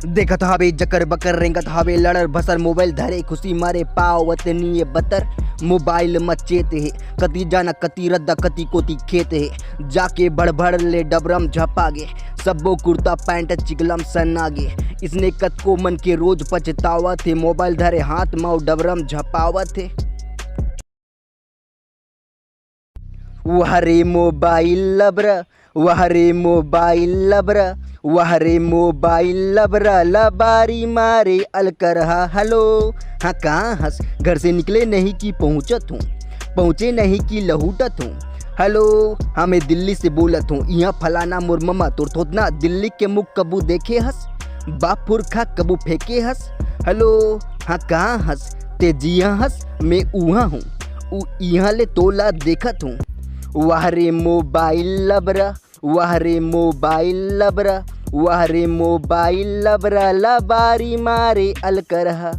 देखत हवे जकर बकर रेंगत हवे लड़र भसर मोबाइल धरे खुशी मारे पावत नीय बतर मोबाइल मचेत है कति जाना कति रद्दा कति कोती खेत है जाके बड़बड़ ले डबरम झपागे सबो कुर्ता पैंट चिकलम सनागे इसने कत को मन के रोज पछतावत थे मोबाइल धरे हाथ माओ डबरम झपावत थे। वहरे मोबाइल लबरा वहरे मोबाइल लबरा वहरे मोबाइल लबरा लबारी मारे अलकरहा हेलो। हाँ कहाँ हंस घर से निकले नहीं कि पहुँचत हूँ पहुँचे नहीं कि लहूटत हूँ हेलो। हाँ मैं दिल्ली से बोलत हूँ यहाँ फलाना मोर ममा तोर थोतना दिल्ली के मुख कबू देखे हंस बापुर खा कबू फेंके हंस हेलो। हाँ कहाँ हंस ते जिया हंस मैं उहाँ हूँ यहाँ ले तोला देखत हूँ। वहरे मोबाइल लबरा वहरे मोबाइल लबरा वहरे मोबाइल लबरा लबारी मारे अलकरहा।